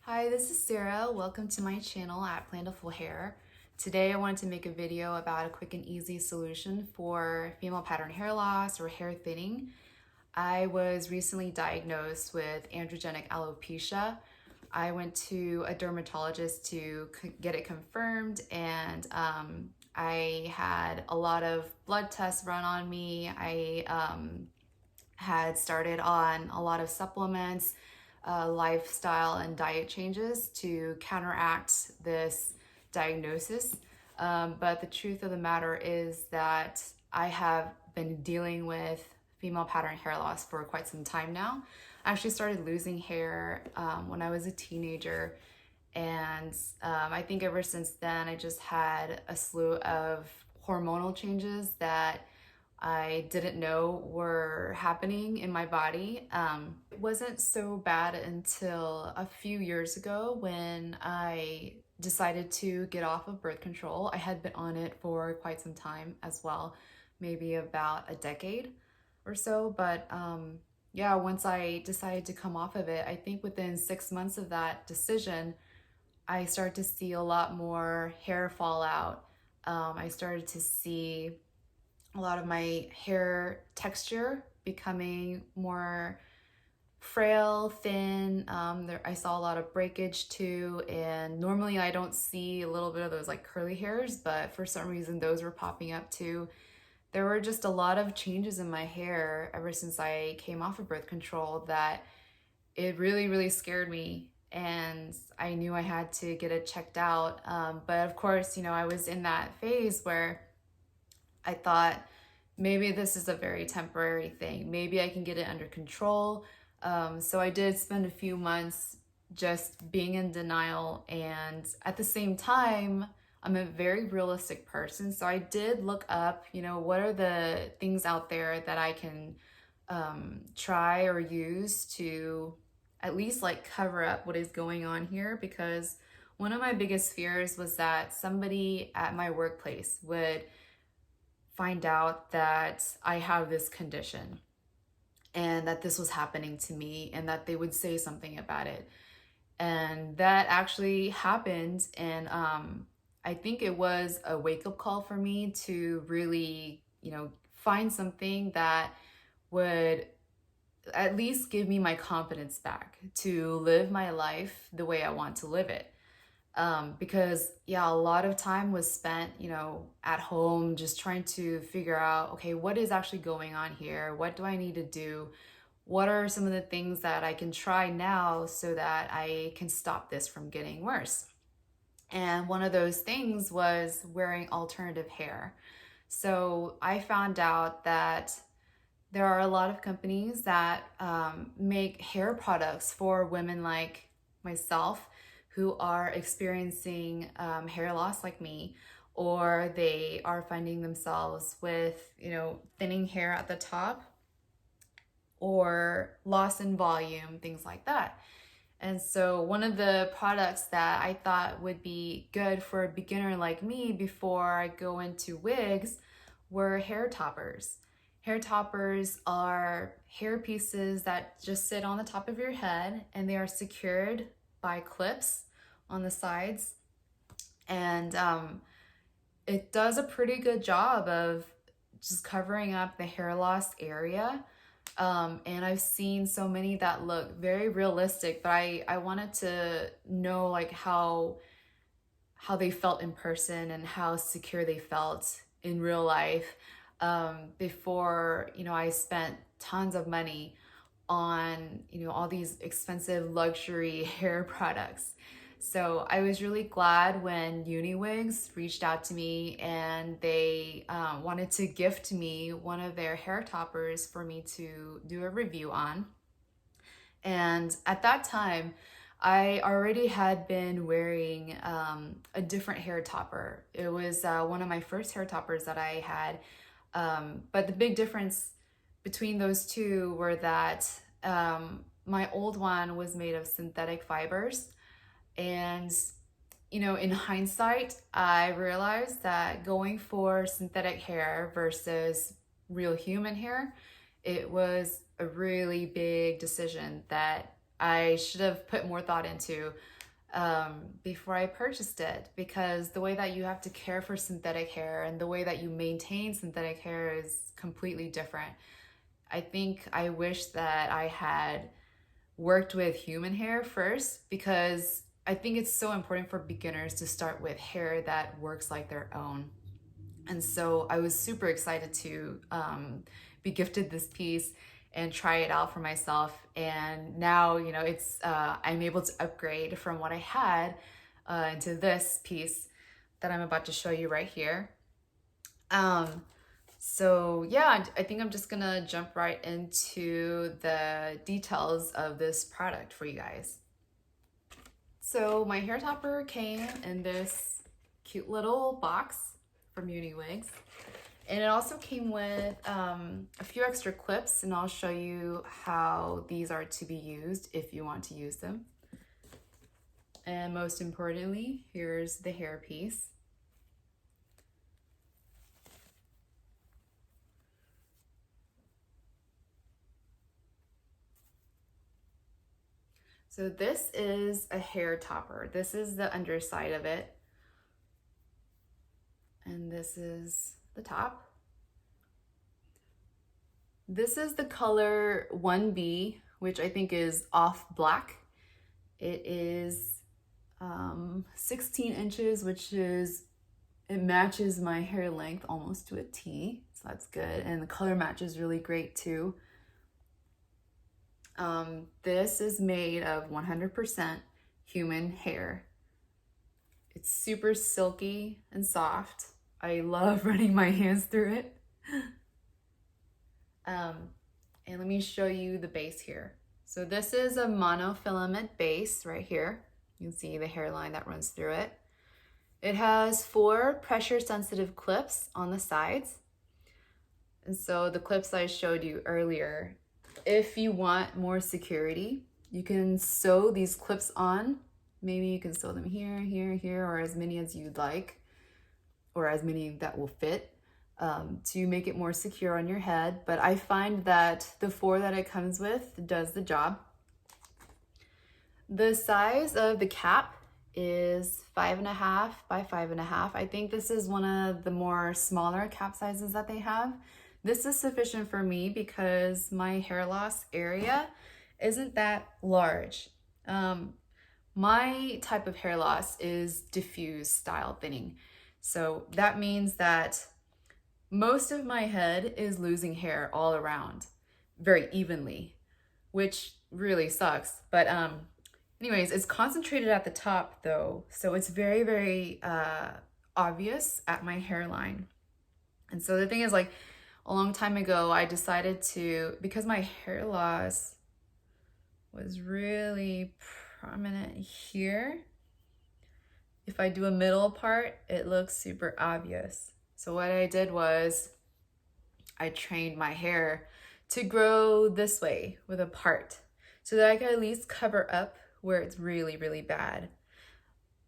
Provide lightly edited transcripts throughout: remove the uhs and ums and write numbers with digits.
Hi, this is Sarah. Welcome to my channel at Plentiful Hair. Today I wanted to make a video about a quick and easy solution for female pattern hair loss or hair thinning. I was recently diagnosed with androgenic alopecia. I went to a dermatologist to get it confirmed, and I had a lot of blood tests run on me. I had started on a lot of supplements, lifestyle and diet changes to counteract this diagnosis. But the truth of the matter is that I have been dealing with female pattern hair loss for quite some time now. I actually started losing hair when I was a teenager, and I think ever since then I just had a slew of hormonal changes that I didn't know were happening in my body. It wasn't so bad until a few years ago when I decided to get off of birth control. I had been on it for quite some time as well, maybe about a decade or so. But yeah, once I decided to come off of it, I think within 6 months of that decision, I started to see a lot more hair fall out. I started to see a lot of my hair texture becoming more frail, thin. I saw a lot of breakage too, and normally I don't see a little bit of those like curly hairs, but for some reason those were popping up too. There were just a lot of changes in my hair ever since I came off of birth control that it really scared me, and I knew I had to get it checked out. But of course, I was in that phase where I thought maybe this is a very temporary thing. Maybe I can get it under control. So I did spend a few months just being in denial. And at the same time, I'm a very realistic person. So I did look up, what are the things out there that I can try or use to at least like cover up what is going on here, because one of my biggest fears was that somebody at my workplace would find out that I have this condition and that this was happening to me and that they would say something about it. And that actually happened. And I think it was a wake-up call for me to really, find something that would at least give me my confidence back to live my life the way I want to live it. Because yeah, a lot of time was spent, at home just trying to figure out, okay, what is actually going on here? What do I need to do? What are some of the things that I can try now so that I can stop this from getting worse? And one of those things was wearing alternative hair. So I found out that there are a lot of companies that make hair products for women like myself who are experiencing hair loss like me, or they are finding themselves with, thinning hair at the top or loss in volume, things like that. And so one of the products that I thought would be good for a beginner like me before I go into wigs were hair toppers. Hair toppers are hair pieces that just sit on the top of your head, and they are secured by clips on the sides. And it does a pretty good job of just covering up the hair loss area. And I've seen so many that look very realistic, but I wanted to know like how they felt in person and how secure they felt in real life, before, I spent tons of money on, all these expensive luxury hair products. So I was really glad when Uniwigs reached out to me and they wanted to gift me one of their hair toppers for me to do a review on. And at that time, I already had been wearing a different hair topper. It was one of my first hair toppers that I had. But the big difference between those two were that my old one was made of synthetic fibers. And, in hindsight, I realized that going for synthetic hair versus real human hair, it was a really big decision that I should have put more thought into before I purchased it, because the way that you have to care for synthetic hair and the way that you maintain synthetic hair is completely different. I think I wish that I had worked with human hair first, because I think it's so important for beginners to start with hair that works like their own. And so I was super excited to be gifted this piece and try it out for myself. And now, you know, it's I'm able to upgrade from what I had into this piece that I'm about to show you right here. So yeah, I think I'm just gonna jump right into the details of this product for you guys. So my hair topper came in this cute little box from Uniwigs. And it also came with a few extra clips, and I'll show you how these are to be used if you want to use them. And most importantly, here's the hair piece. So this is a hair topper. This is the underside of it. And this is the top. This is the color 1B, which I think is off black. It is 16 inches, which is, it matches my hair length almost to a T, so that's good. And the color match is really great too. This is made of 100% human hair. It's super silky and soft. I love running my hands through it. And let me show you the base here. So this is a monofilament base right here. You can see the hairline that runs through it. It has 4 pressure sensitive clips on the sides. And so the clips I showed you earlier, if you want more security, you can sew these clips on. Maybe you can sew them here, here, here, or as many as you'd like, or as many that will fit, to make it more secure on your head. But I find that the 4 that it comes with does the job. The size of the cap is 5.5 by 5.5. I think this is one of the more smaller cap sizes that they have. This is sufficient for me because my hair loss area isn't that large. My type of hair loss is diffuse style thinning. So that means that most of my head is losing hair all around very evenly, which really sucks. But anyways, it's concentrated at the top though. So it's very, very obvious at my hairline. And so the thing is, like, a long time ago, I decided to, because my hair loss was really prominent here, if I do a middle part, it looks super obvious. So what I did was I trained my hair to grow this way with a part so that I could at least cover up where it's really, really bad.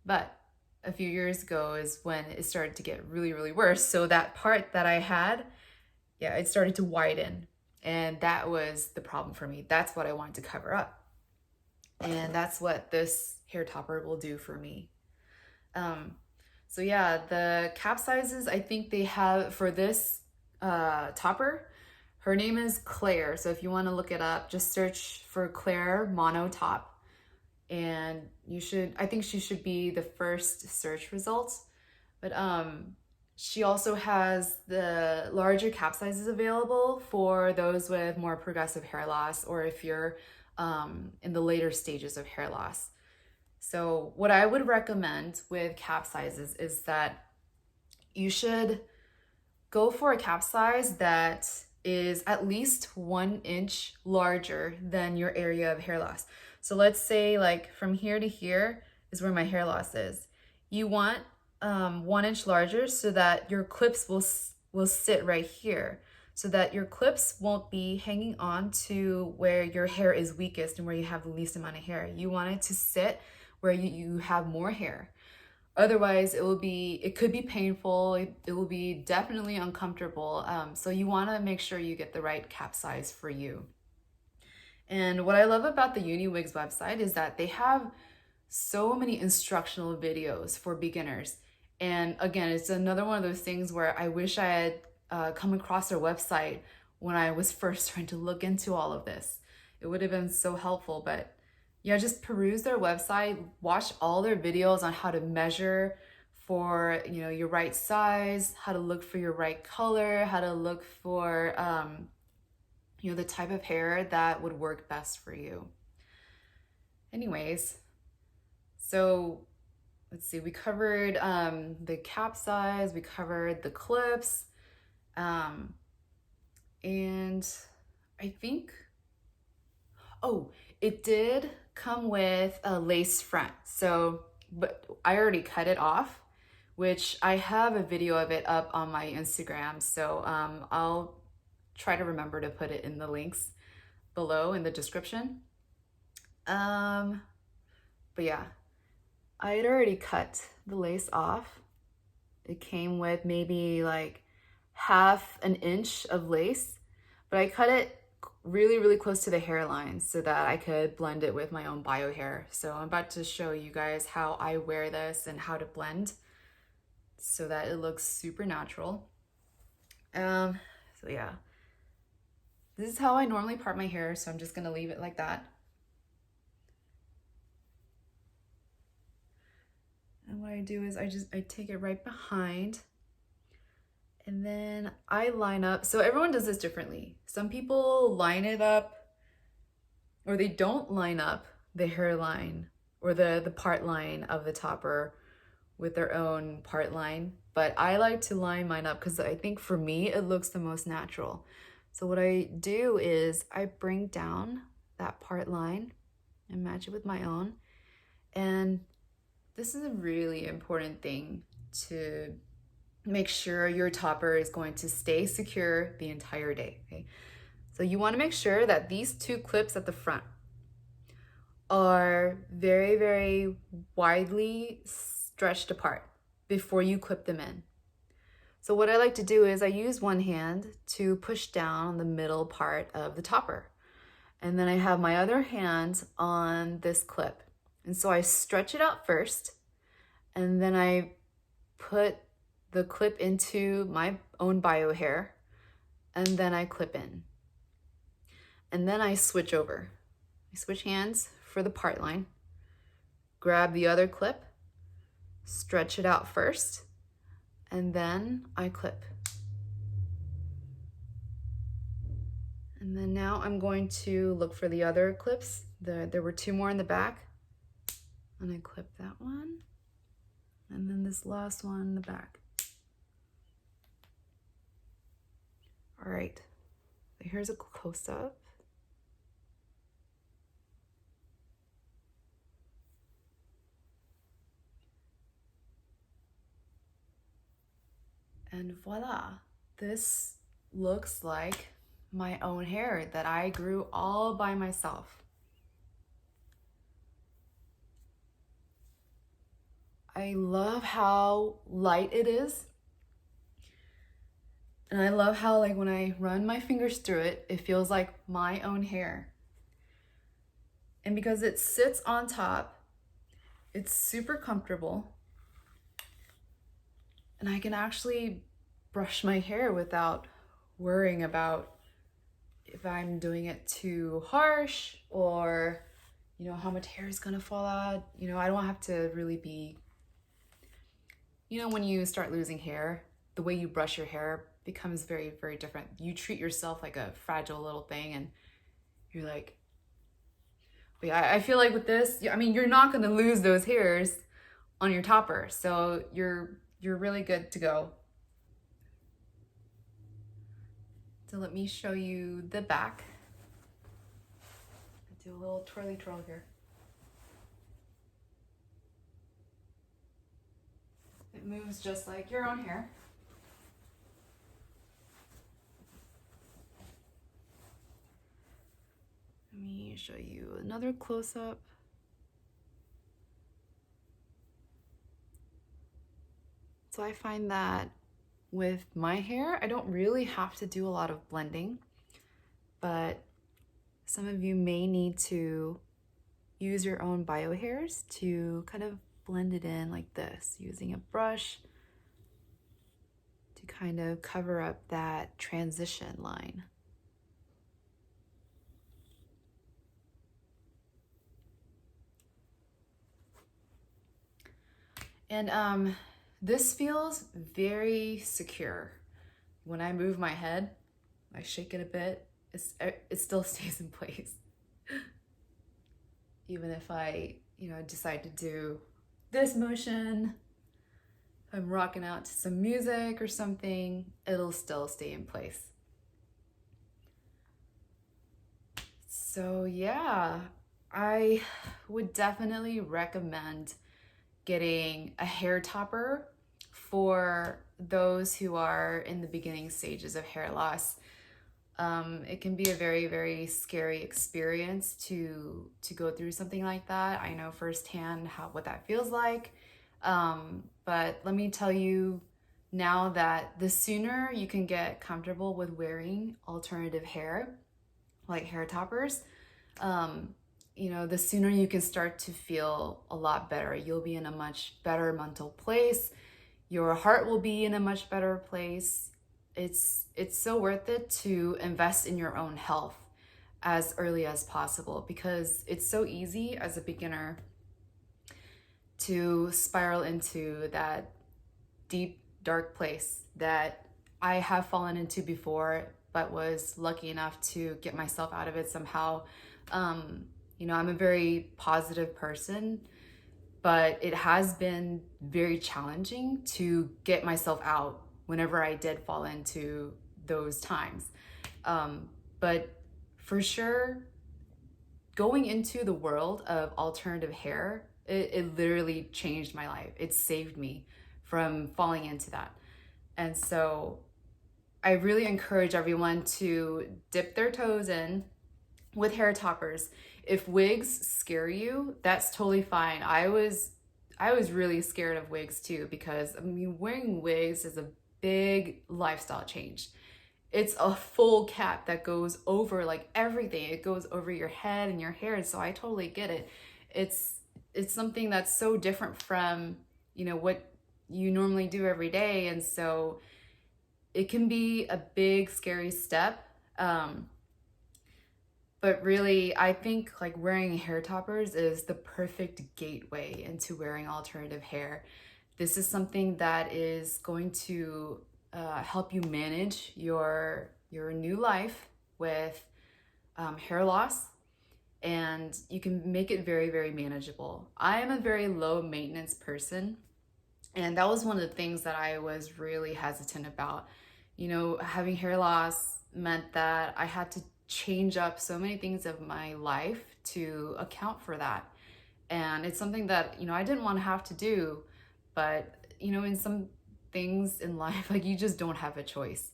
But a few years ago is when it started to get really, really worse. So that part that I had, yeah, it started to widen, and that was the problem for me. That's what I wanted to cover up. And that's what this hair topper will do for me. So yeah, the cap sizes, I think they have for this topper, her name is Claire. So if you want to look it up, just search for Claire Mono Top. And you should, I think she should be the first search results. But she also has the larger cap sizes available for those with more progressive hair loss, or if you're in the later stages of hair loss. So what I would recommend with cap sizes is that you should go for a cap size that is at least 1 inch larger than your area of hair loss. So let's say like from here to here is where my hair loss is. You want 1 inch larger so that your clips will sit right here, so that your clips won't be hanging on to where your hair is weakest and where you have the least amount of hair. You want it to sit where you have more hair. Otherwise, it could be painful. It will be definitely uncomfortable. So you want to make sure you get the right cap size for you. And what I love about the Uniwigs website is that they have so many instructional videos for beginners. And again, it's another one of those things where I wish I had come across their website when I was first trying to look into all of this. It would have been so helpful, but yeah, just peruse their website, watch all their videos on how to measure for, you know, your right size, how to look for your right color, how to look for, you know, the type of hair that would work best for you. Anyways, so let's see, we covered the cap size, we covered the clips, and I think, oh, it did come with a lace front. So, but I already cut it off, which I have a video of it up on my Instagram. So I'll try to remember to put it in the links below in the description. But yeah, I had already cut the lace off. It came with maybe like half an inch of lace, but I cut it really, really close to the hairline so that I could blend it with my own bio hair. So I'm about to show you guys how I wear this and how to blend so that it looks super natural. So yeah, this is how I normally part my hair, so I'm just gonna leave it like that. And what I do is I take it right behind, and then I line up. So everyone does this differently. Some people line it up, or they don't line up the hairline or the part line of the topper with their own part line. But I like to line mine up because I think for me, it looks the most natural. So what I do is I bring down that part line and match it with my own. And this is a really important thing to make sure your topper is going to stay secure the entire day, okay? So you wanna make sure that these two clips at the front are very, very widely stretched apart before you clip them in. So what I like to do is I use one hand to push down the middle part of the topper. And then I have my other hand on this clip. And so I stretch it out first, and then I put the clip into my own bio hair, and then I clip in. And then I switch over. I switch hands for the part line, grab the other clip, stretch it out first, and then I clip. And then now I'm going to look for the other clips. There were two more in the back. And I clip that one. And then this last one in the back. All right, here's a close-up. And voila, this looks like my own hair that I grew all by myself. I love how light it is. And I love how, like, when I run my fingers through it, it feels like my own hair. And because it sits on top, it's super comfortable. And I can actually brush my hair without worrying about if I'm doing it too harsh or, you know, how much hair is gonna fall out. You know, I don't have to really be, you know, when you start losing hair, the way you brush your hair becomes very, very different. You treat yourself like a fragile little thing, and you're like, but yeah, I feel like with this, I mean, you're not gonna lose those hairs on your topper, so you're really good to go. So let me show you the back. I'll do a little twirly twirl here. It moves just like your own hair. Let me show you another close-up. So I find that with my hair, I don't really have to do a lot of blending, but Some of you may need to use your own bio hairs to kind of blend it in like this, using a brush to kind of cover up that transition line. And this feels very secure. When I move my head, I shake it a bit, it still stays in place. Even if I, decide to do this motion, if I'm rocking out to some music or something, it'll still stay in place. So yeah, I would definitely recommend getting a hair topper for those who are in the beginning stages of hair loss. It can be a very, very scary experience to go through something like that. I know firsthand what that feels like. But let me tell you now that the sooner you can get comfortable with wearing alternative hair, like hair toppers, the sooner you can start to feel a lot better. You'll be in a much better mental place. Your heart will be in a much better place. It's so worth it to invest in your own health as early as possible, because it's so easy as a beginner to spiral into that deep, dark place that I have fallen into before, but was lucky enough to get myself out of it somehow. I'm a very positive person, but it has been very challenging to get myself out whenever I did fall into those times. But for sure, going into the world of alternative hair, it literally changed my life. It saved me from falling into that. And so I really encourage everyone to dip their toes in with hair toppers. If wigs scare you, that's totally fine. I was really scared of wigs too, because wearing wigs is a big lifestyle change. It's a full cap that goes over like everything. It goes over your head and your hair. So I totally get it. It's something that's so different from, what you normally do every day. And so it can be a big, scary step. But really, I think like wearing hair toppers is the perfect gateway into wearing alternative hair. This is something that is going to help you manage your new life with hair loss, and you can make it very, very manageable. I am a very low maintenance person, and that was one of the things that I was really hesitant about. Having hair loss meant that I had to change up so many things of my life to account for that. And it's something that, I didn't want to have to do, but, in some things in life, like you just don't have a choice.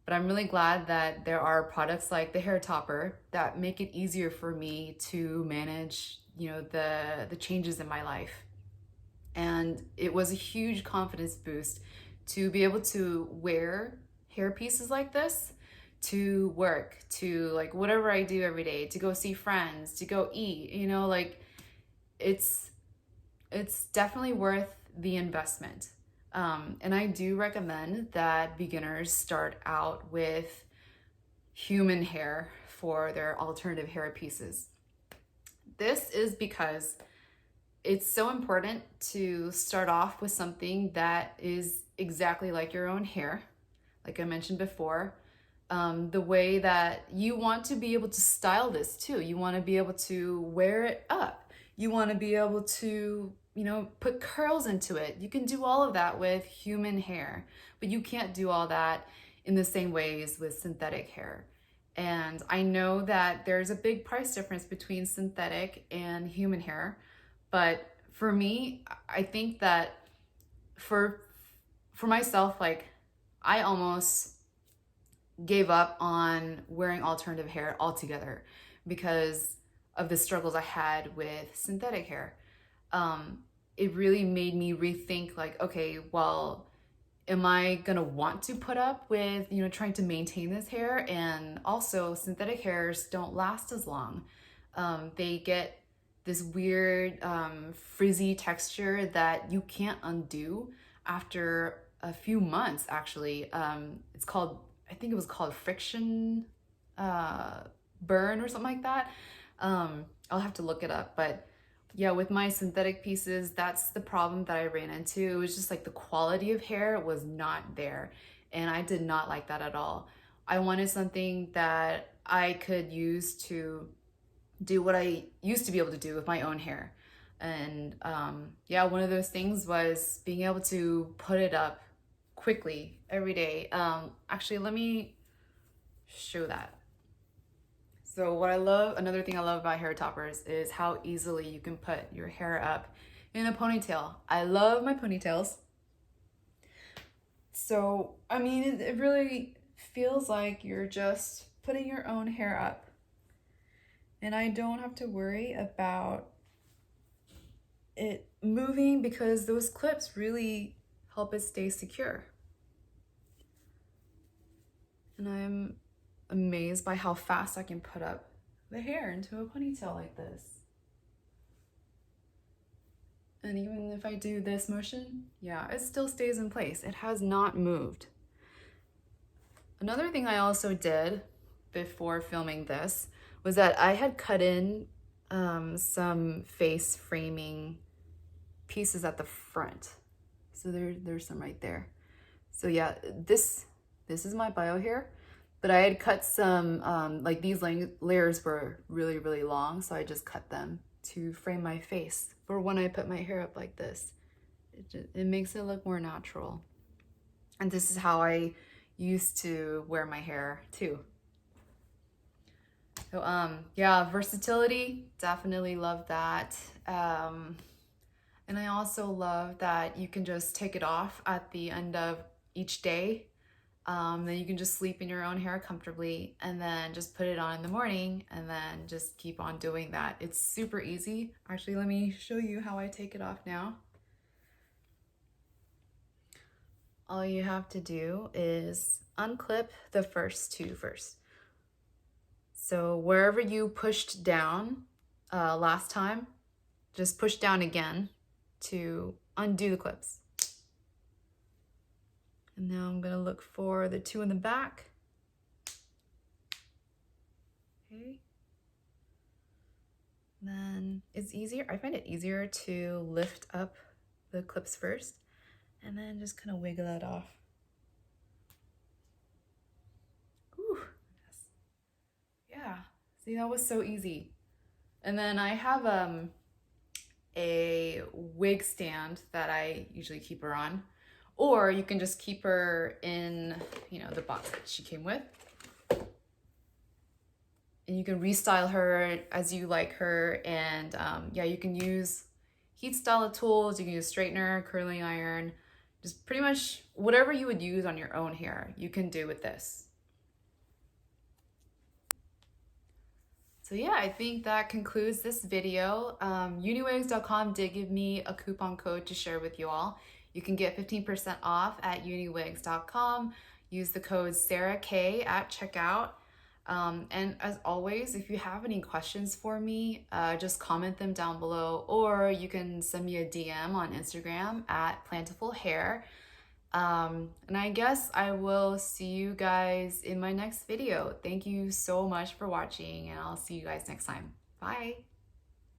But I'm really glad that there are products like the hair topper that make it easier for me to manage, the changes in my life. And it was a huge confidence boost to be able to wear hair pieces like this to work, to like whatever I do every day, to go see friends, to go eat, it's definitely worth the investment. And I do recommend that beginners start out with human hair for their alternative hair pieces. This is because it's so important to start off with something that is exactly like your own hair, like I mentioned before. The way that you want to be able to style this too. You want to be able to wear it up. You want to be able to, put curls into it. You can do all of that with human hair, but you can't do all that in the same ways with synthetic hair. And I know that there's a big price difference between synthetic and human hair, but for me, I think that for myself, like I almost gave up on wearing alternative hair altogether because of the struggles I had with synthetic hair. It really made me rethink like, okay, well, am I gonna want to put up with, trying to maintain this hair? And also, synthetic hairs don't last as long. They get this weird frizzy texture that you can't undo after a few months, actually. It's called, I think it was called friction burn or something like that. I'll have to look it up, but yeah, with my synthetic pieces, that's the problem that I ran into. It was just like the quality of hair was not there, and I did not like that at all. I wanted something that I could use to do what I used to be able to do with my own hair. And yeah, one of those things was being able to put it up quickly every day. Actually, let me show that. So what I love, another thing I love about hair toppers is how easily you can put your hair up in a ponytail. I love my ponytails. So, I mean, it really feels like you're just putting your own hair up. And I don't have to worry about it moving because those clips really help it stay secure. And I'm amazed by how fast I can put up the hair into a ponytail like this. And even if I do this motion, yeah, it still stays in place. It has not moved. Another thing I also did before filming this was that I had cut in some face framing pieces at the front. So there's some right there. So yeah, this is my bio hair. But I had cut some, like these layers were really, really long, so I just cut them to frame my face for when I put my hair up like this. It makes it look more natural. And this is how I used to wear my hair too. So yeah, versatility, definitely love that. And I also love that you can just take it off at the end of each day. Then you can just sleep in your own hair comfortably and then just put it on in the morning and then just keep on doing that. It's super easy. Actually, let me show you how I take it off now. All you have to do is unclip the first two first. So wherever you pushed down last time, just push down again to undo the clips. And now I'm gonna look for the two in the back. Okay. Then it's easier, I find it easier to lift up the clips first and then just kind of wiggle it off. Whew. Yeah, see, that was so easy. And then I have a wig stand that I usually keep her on. Or you can just keep her in, the box that she came with. And you can restyle her as you like her. And yeah, you can use heat style tools. You can use straightener, curling iron, just pretty much whatever you would use on your own hair, you can do with this. So yeah, I think that concludes this video. Uniwigs.com did give me a coupon code to share with you all. You can get 15% off at uniwigs.com. Use the code SarahK at checkout. And as always, if you have any questions for me, just comment them down below, or you can send me a DM on Instagram at plentifulhair. And I guess I will see you guys in my next video. Thank you so much for watching, and I'll see you guys next time. Bye.